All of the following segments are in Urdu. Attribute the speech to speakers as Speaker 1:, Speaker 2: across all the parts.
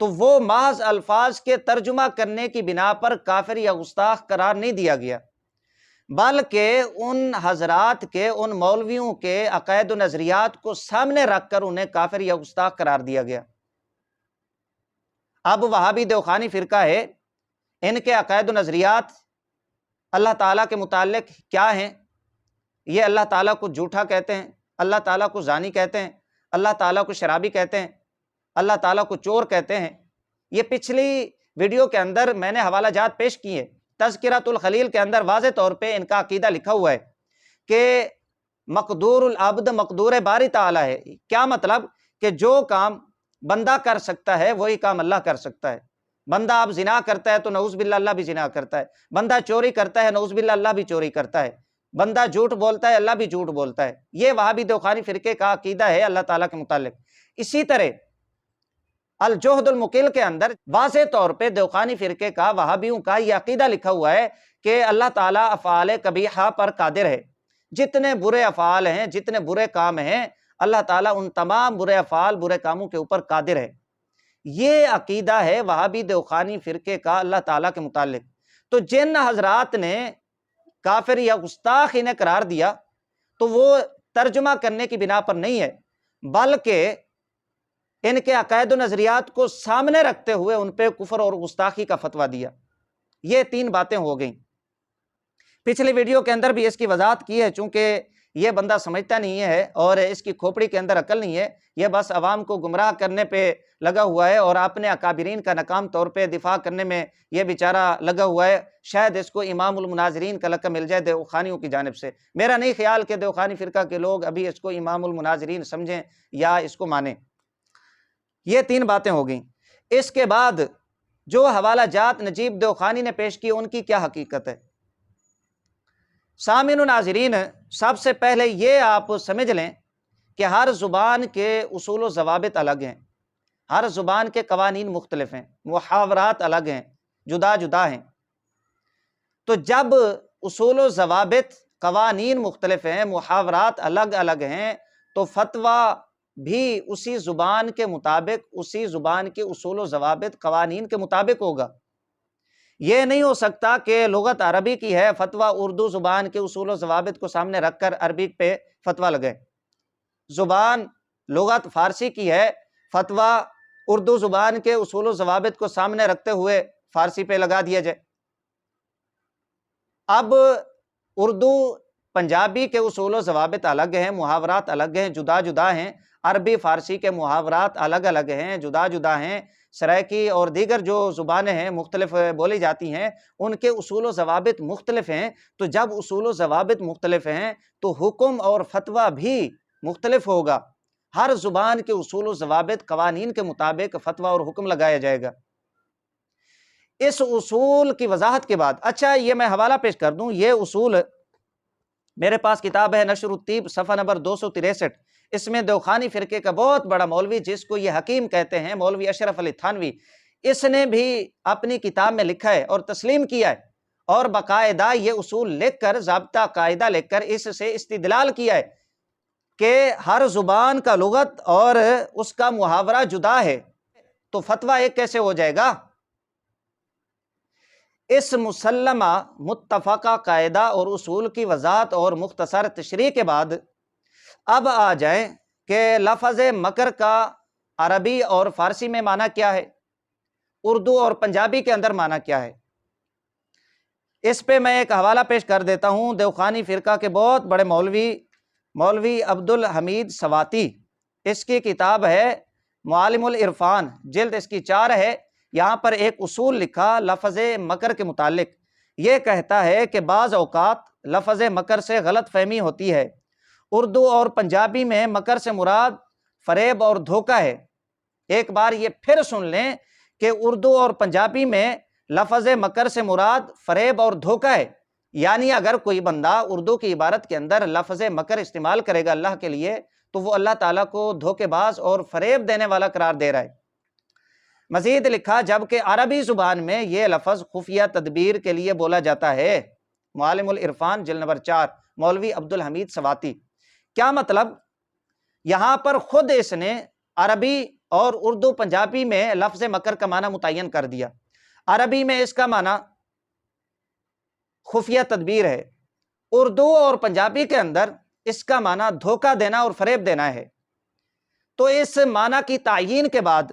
Speaker 1: تو وہ محض الفاظ کے ترجمہ کرنے کی بنا پر کافر یا گستاخ قرار نہیں دیا گیا، بلکہ ان حضرات کے، ان مولویوں کے عقائد و نظریات کو سامنے رکھ کر انہیں کافر یا گستاخ قرار دیا گیا۔ اب وہابی دیوخانی فرقہ ہے، ان کے عقائد و نظریات اللہ تعالیٰ کے متعلق کیا ہیں؟ یہ اللہ تعالیٰ کو جھوٹا کہتے ہیں، اللہ تعالیٰ کو زانی کہتے ہیں، اللہ تعالیٰ کو شرابی کہتے ہیں، اللہ تعالیٰ کو چور کہتے ہیں۔ یہ پچھلی ویڈیو کے اندر میں نے حوالہ جات پیش کیے، تذکرۃ الخلیل کے اندر واضح طور پہ ان کا عقیدہ لکھا ہوا ہے کہ مقدور العبد مقدور باری تعالیٰ ہے۔ کیا مطلب؟ کہ جو کام بندہ کر سکتا ہے وہی کام اللہ کر سکتا ہے۔ بندہ اب زنا کرتا ہے تو نعوذ باللہ اللہ بھی زنا کرتا ہے، بندہ چوری کرتا ہے نعوذ باللہ اللہ بھی چوری کرتا ہے، بندہ جھوٹ بولتا ہے اللہ بھی جھوٹ بولتا ہے۔ یہ وہابی دیوخانی فرقے کا عقیدہ ہے اللہ تعالیٰ کے متعلق۔ اسی طرح الجہد المقل کے اندر واضح طور پہ دیوخانی فرقے کا، وہابیوں کا یہ عقیدہ لکھا ہوا ہے کہ اللہ تعالیٰ افعال قبیحہ پر قادر ہے۔ جتنے برے افعال ہیں، جتنے برے کام ہیں، اللہ تعالیٰ ان تمام برے افعال، برے کاموں کے اوپر قادر ہے۔ یہ عقیدہ ہے وہابی دیوخانی فرقے کا اللہ تعالیٰ کے متعلق۔ تو جن حضرات نے کافر یا گستاخ انہیں قرار دیا تو وہ ترجمہ کرنے کی بنا پر نہیں ہے، بلکہ ان کے عقائد و نظریات کو سامنے رکھتے ہوئے ان پہ کفر اور گستاخی کا فتویٰ دیا۔ یہ تین باتیں ہو گئیں۔ پچھلی ویڈیو کے اندر بھی اس کی وضاحت کی ہے، چونکہ یہ بندہ سمجھتا نہیں ہے اور اس کی کھوپڑی کے اندر عقل نہیں ہے، یہ بس عوام کو گمراہ کرنے پہ لگا ہوا ہے اور اپنے اکابرین کا ناکام طور پہ دفاع کرنے میں یہ بیچارہ لگا ہوا ہے۔ شاید اس کو امام المناظرین کا لقب مل جائے دیوخانیوں کی جانب سے۔ میرا نہیں خیال کہ دیوخانی فرقہ کے لوگ ابھی اس کو امام المناظرین سمجھیں یا اس کو مانیں۔ یہ تین باتیں ہو گئیں۔ اس کے بعد جو حوالہ جات نجیب دیوخانی نے پیش کی ان کی کیا حقیقت ہے؟ سامعین و ناظرین، سب سے پہلے یہ آپ سمجھ لیں کہ ہر زبان کے اصول و ضوابط الگ ہیں، ہر زبان کے قوانین مختلف ہیں، محاورات الگ ہیں، جدا جدا ہیں۔ تو جب اصول و ضوابط، قوانین مختلف ہیں، محاورات الگ الگ ہیں، تو فتویٰ بھی اسی زبان کے مطابق، اسی زبان کے اصول و ضوابط، قوانین کے مطابق ہوگا۔ یہ نہیں ہو سکتا کہ لغت عربی کی ہے، فتویٰ اردو زبان کے اصول و ضوابط کو سامنے رکھ کر عربی پہ فتویٰ لگے۔ زبان لغت فارسی کی ہے، فتویٰ اردو زبان کے اصول و ضوابط کو سامنے رکھتے ہوئے فارسی پہ لگا دیا جائے۔ اب اردو پنجابی کے اصول و ضوابط الگ ہیں، محاورات الگ ہیں، جدا جدا ہیں۔ عربی فارسی کے محاورات الگ الگ ہیں، جدا جدا ہیں۔ سرائکی اور دیگر جو زبانیں ہیں مختلف بولی جاتی ہیں، ان کے اصول و ضوابط مختلف ہیں۔ تو جب اصول و ضوابط مختلف ہیں تو حکم اور فتویٰ بھی مختلف ہوگا۔ ہر زبان کے اصول و ضوابط، قوانین کے مطابق فتویٰ اور حکم لگایا جائے گا۔ اس اصول کی وضاحت کے بعد، اچھا یہ میں حوالہ پیش کر دوں، یہ اصول میرے پاس کتاب ہے نشر الطیب، صفحہ نمبر 263۔ اس میں دیوخانی فرقے کا بہت بڑا مولوی، جس کو یہ حکیم کہتے ہیں، مولوی اشرف علی تھانوی، اس نے بھی اپنی کتاب میں لکھا ہے اور تسلیم کیا ہے، اور باقاعدہ یہ اصول لکھ کر، ضابطہ قاعدہ لکھ کر اس سے استدلال کیا ہے کہ ہر زبان کا لغت اور اس کا محاورہ جدا ہے، تو فتویٰ ایک کیسے ہو جائے گا؟ اس مسلمہ متفقہ قاعدہ اور اصول کی وضاحت اور مختصر تشریح کے بعد اب آ جائیں کہ لفظ مکر کا عربی اور فارسی میں معنی کیا ہے، اردو اور پنجابی کے اندر معنی کیا ہے۔ اس پہ میں ایک حوالہ پیش کر دیتا ہوں، دیوخانی فرقہ کے بہت بڑے مولوی عبدالحمید سواتی، اس کی کتاب ہے معالم العرفان، جلد اس کی 4 ہے۔ یہاں پر ایک اصول لکھا لفظ مکر کے متعلق، یہ کہتا ہے کہ بعض اوقات لفظ مکر سے غلط فہمی ہوتی ہے۔ اردو اور پنجابی میں مکر سے مراد فریب اور دھوکہ ہے۔ ایک بار یہ پھر سن لیں کہ اردو اور پنجابی میں لفظ مکر سے مراد فریب اور دھوکہ ہے، یعنی اگر کوئی بندہ اردو کی عبارت کے اندر لفظ مکر استعمال کرے گا اللہ کے لیے، تو وہ اللہ تعالیٰ کو دھوکے باز اور فریب دینے والا قرار دے رہا ہے۔ مزید لکھا، جبکہ عربی زبان میں یہ لفظ خفیہ تدبیر کے لیے بولا جاتا ہے۔ معالم العرفان جلد نمبر 4، مولوی عبدالحمید سواتی۔ کیا مطلب؟ یہاں پر خود اس نے عربی اور اردو پنجابی میں لفظ مکر کا معنی متعین کر دیا۔ عربی میں اس کا معنی خفیہ تدبیر ہے، اردو اور پنجابی کے اندر اس کا معنی دھوکہ دینا اور فریب دینا ہے۔ تو اس معنی کی تعیین کے بعد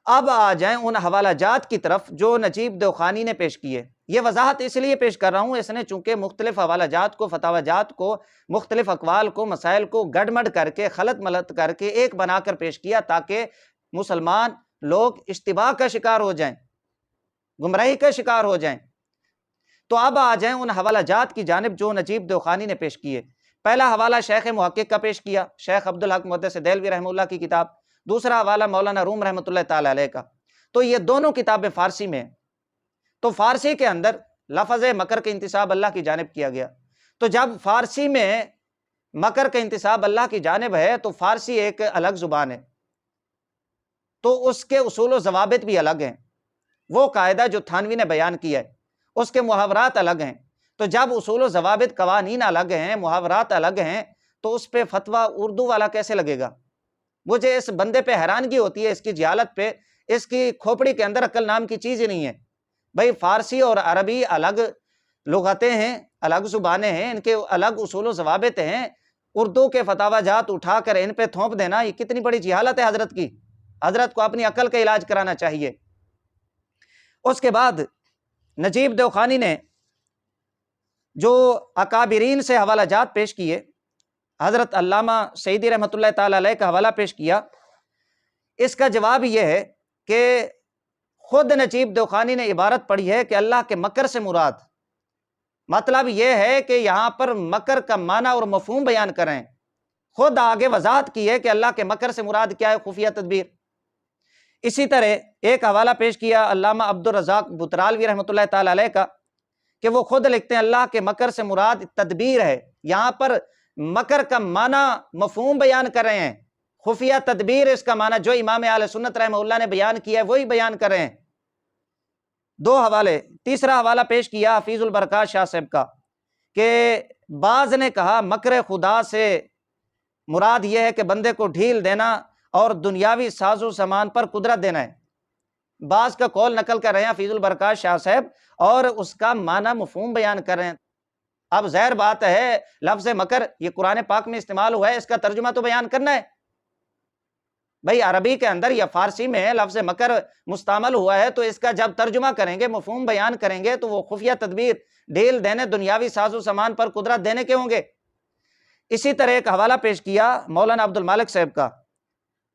Speaker 1: اب آ جائیں ان حوالہ جات کی طرف جو نجیب دیوخانی نے پیش کیے۔ یہ وضاحت اس لیے پیش کر رہا ہوں، اس نے چونکہ مختلف حوالہ جات کو، فتاوی جات کو، مختلف اقوال کو، مسائل کو گڑمڑ کر کے، خلط ملط کر کے ایک بنا کر پیش کیا تاکہ مسلمان لوگ اشتباہ کا شکار ہو جائیں، گمراہی کا شکار ہو جائیں۔ تو اب آ جائیں ان حوالہ جات کی جانب جو نجیب دیوخانی نے پیش کیے۔ پہلا حوالہ شیخ محقق کا پیش کیا، شیخ عبدالحق محدث دہلوی رحمہ اللہ کی کتاب، دوسرا حوالہ مولانا روم رحمۃ اللہ تعالی علیہ کا۔ تو یہ دونوں کتابیں فارسی میں ہیں۔ تو فارسی کے اندر لفظ مکر کا انتساب اللہ کی جانب کیا گیا۔ تو جب فارسی میں مکر کا انتساب اللہ کی جانب ہے تو فارسی ایک الگ زبان ہے، تو اس کے اصول و ضوابط بھی الگ ہیں۔ وہ قاعدہ جو تھانوی نے بیان کیا ہے اس کے محاورات الگ ہیں۔ تو جب اصول و ضوابط قوانین الگ ہیں، محاورات الگ ہیں، تو اس پہ فتویٰ اردو والا کیسے لگے گا؟ مجھے اس بندے پہ حیرانگی ہوتی ہے، اس کی جہالت پہ، اس کی کھوپڑی کے اندر عقل نام کی چیز ہی نہیں ہے۔ بھئی فارسی اور عربی الگ لغتیں ہیں، الگ زبانیں ہیں، ان کے الگ اصول و ضوابط ہیں۔ اردو کے فتاوی جات اٹھا کر ان پہ تھوپ دینا یہ کتنی بڑی جہالت ہے حضرت کی۔ حضرت کو اپنی عقل کا علاج کرانا چاہیے۔ اس کے بعد نجیب دیوخانی نے جو اکابرین سے حوالہ جات پیش کیے، حضرت علامہ سعیدی رحمۃ اللہ تعالی علیہ کا حوالہ پیش کیا۔ اس کا جواب یہ ہے کہ خود نجیب دیوخانی نے عبارت پڑھی ہے کہ اللہ کے مکر سے مراد، مطلب یہ ہے کہ یہاں پر مکر کا معنی اور مفہوم بیان کریں۔ خود آگے وضاحت کی ہے کہ اللہ کے مکر سے مراد کیا ہے، خفیہ تدبیر۔ اسی طرح ایک حوالہ پیش کیا علامہ عبدالرزاق بطرالوی رحمۃ اللہ تعالی علیہ کا کہ وہ خود لکھتے ہیں اللہ کے مکر سے مراد تدبیر ہے۔ یہاں پر مکر کا معنی مفہوم بیان کر رہے ہیں، خفیہ تدبیر اس کا معنی جو امام اہل سنت رحمہ اللہ نے بیان کیا ہے وہی بیان کر رہے ہیں۔ دو حوالے۔ تیسرا حوالہ پیش کیا حفیظ البرکات شاہ صاحب کا کہ بعض نے کہا مکر خدا سے مراد یہ ہے کہ بندے کو ڈھیل دینا اور دنیاوی ساز و سامان پر قدرت دینا ہے۔ بعض کا قول نقل کر رہے ہیں حفیظ البرکات شاہ صاحب اور اس کا معنی مفہوم بیان کر رہے ہیں۔ اب ظاہر بات ہے لفظ مکر یہ قرآن پاک میں استعمال ہوا ہے، اس کا ترجمہ تو بیان کرنا ہے۔ بھئی عربی کے اندر یا فارسی میں لفظ مکر مستعمل ہوا ہے تو اس کا جب ترجمہ کریں گے، مفہوم بیان کریں گے تو وہ خفیہ تدبیر، ڈھیل دینے، دنیاوی ساز و سامان پر قدرت دینے کے ہوں گے۔ اسی طرح ایک حوالہ پیش کیا مولانا عبد المالک صاحب کا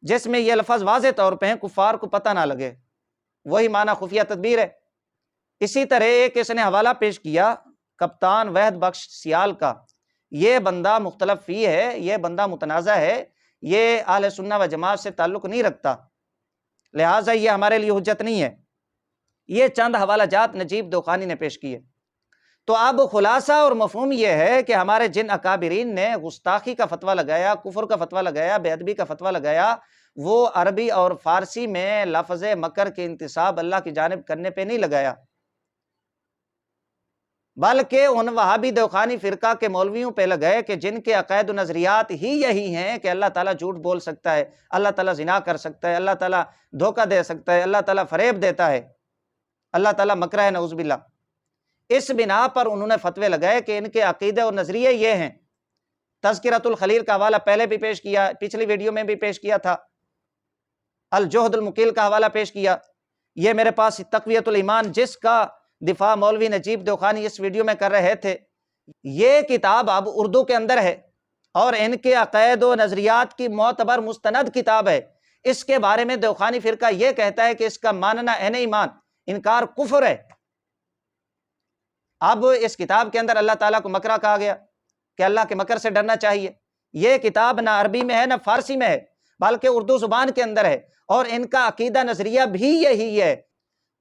Speaker 1: جس میں یہ لفظ واضح طور پہ ہیں کفار کو پتہ نہ لگے، وہی معنی خفیہ تدبیر ہے۔ اسی طرح ایک اس نے حوالہ پیش کیا کپتان وحد بخش سیال کا، یہ بندہ مختلف فی ہے، یہ بندہ متنازع ہے، یہ اہل سنہ و جماعت سے تعلق نہیں رکھتا، لہٰذا یہ ہمارے لیے حجت نہیں ہے۔ یہ چند حوالہ جات نجیب دیوخانی نے پیش کیے۔ تو اب خلاصہ اور مفہوم یہ ہے کہ ہمارے جن اکابرین نے گستاخی کا فتویٰ لگایا، کفر کا فتویٰ لگایا، بے ادبی کا فتویٰ لگایا، وہ عربی اور فارسی میں لفظ مکر کے انتساب اللہ کی جانب کرنے پہ نہیں لگایا، بلکہ ان وہابی دیوخانی فرقہ کے مولویوں پہ لگائے کہ جن کے عقائد و نظریات ہی یہی ہیں کہ اللہ تعالیٰ جھوٹ بول سکتا ہے، اللہ تعالیٰ زنا کر سکتا ہے، اللہ تعالیٰ دھوکہ دے سکتا ہے، اللہ تعالیٰ فریب دیتا ہے، اللہ تعالیٰ مکرہ ہے نعوذ باللہ۔ اس بنا پر انہوں نے فتوے لگائے کہ ان کے عقیدے اور نظریے یہ ہیں۔ تذکرۃ الخلیل کا حوالہ پہلے بھی پیش کیا، پچھلی ویڈیو میں بھی پیش کیا تھا، الجہد المقیل کا حوالہ پیش کیا، یہ میرے پاس تقویۃ الایمان جس کا دفاع مولوی نجیب دیوخانی اس ویڈیو میں کر رہے تھے، یہ کتاب اب اردو کے اندر ہے اور ان کے عقائد و نظریات کی معتبر مستند کتاب ہے۔ اس کے بارے میں دیوخانی فرقہ یہ کہتا ہے کہ اس کا ماننا عین ایمان، انکار کفر ہے۔ اب اس کتاب کے اندر اللہ تعالیٰ کو مکرہ کہا گیا کہ اللہ کے مکر سے ڈرنا چاہیے۔ یہ کتاب نہ عربی میں ہے نہ فارسی میں ہے بلکہ اردو زبان کے اندر ہے، اور ان کا عقیدہ نظریہ بھی یہی ہے۔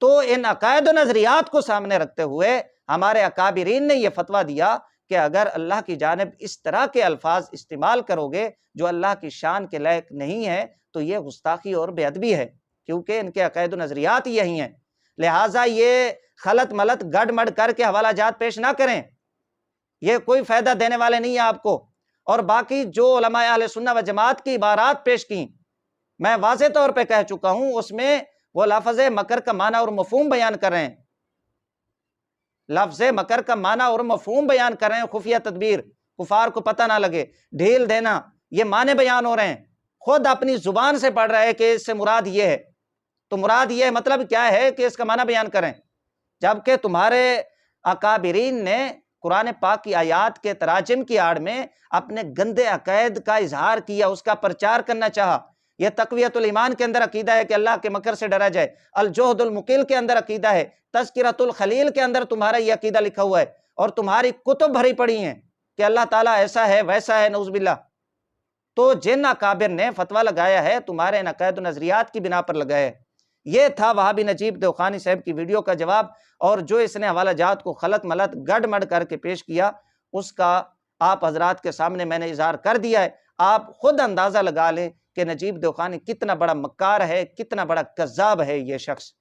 Speaker 1: تو ان عقائد و نظریات کو سامنے رکھتے ہوئے ہمارے اکابرین نے یہ فتویٰ دیا کہ اگر اللہ کی جانب اس طرح کے الفاظ استعمال کرو گے جو اللہ کی شان کے لائق نہیں ہے تو یہ گستاخی اور بے ادبی ہے، کیونکہ ان کے عقائد و نظریات یہی ہیں۔ لہٰذا یہ خلط ملط گڑ مڑ کر کے حوالہ جات پیش نہ کریں، یہ کوئی فائدہ دینے والے نہیں ہیں آپ کو۔ اور باقی جو علماء اہل سنہ و جماعت کی عبارات پیش کی میں واضح طور پہ کہہ چکا ہوں، اس میں وہ لفظ مکر کا معنی اور مفہوم بیان کر رہے ہیں، لفظ مکر کا معنی اور مفہوم بیان کر رہے ہیں، خفیہ تدبیر، کفار کو پتہ نہ لگے، ڈھیل دینا، یہ معنی بیان ہو رہے ہیں، خود اپنی زبان سے پڑھ رہے ہیں کہ اس سے مراد یہ ہے، تو مراد یہ مطلب کیا ہے کہ اس کا معنی بیان کریں، جبکہ تمہارے اکابرین نے قرآن پاک کی آیات کے تراجم کی آڑ میں اپنے گندے عقائد کا اظہار کیا، اس کا پرچار کرنا چاہا۔ یہ تقویت الایمان کے اندر عقیدہ ہے کہ اللہ کے مکر سے ڈرا جائے، الجہد المقل کے اندر عقیدہ ہے، تذکرۃ الخلیل کے اندر تمہارا یہ عقیدہ لکھا ہوا ہے، اور تمہاری کتب بھری پڑی ہیں کہ اللہ تعالیٰ ایسا ہے ویسا ہے، نعوذ باللہ۔ تو جن اکابر نے فتویٰ لگایا ہے تمہارے ان عقائد و نظریات کی بنا پر لگایا ہے۔ یہ تھا وہابی نجیب دیوخانی صاحب کی ویڈیو کا جواب، اور جو اس نے حوالہ جات کو خلط ملط گڑ مڑ کر کے پیش کیا، اس کا آپ حضرات کے سامنے میں نے اظہار کر دیا ہے۔ آپ خود اندازہ لگا لیں کہ نجیب دیوخانی کتنا بڑا مکار ہے، کتنا بڑا کذاب ہے یہ شخص۔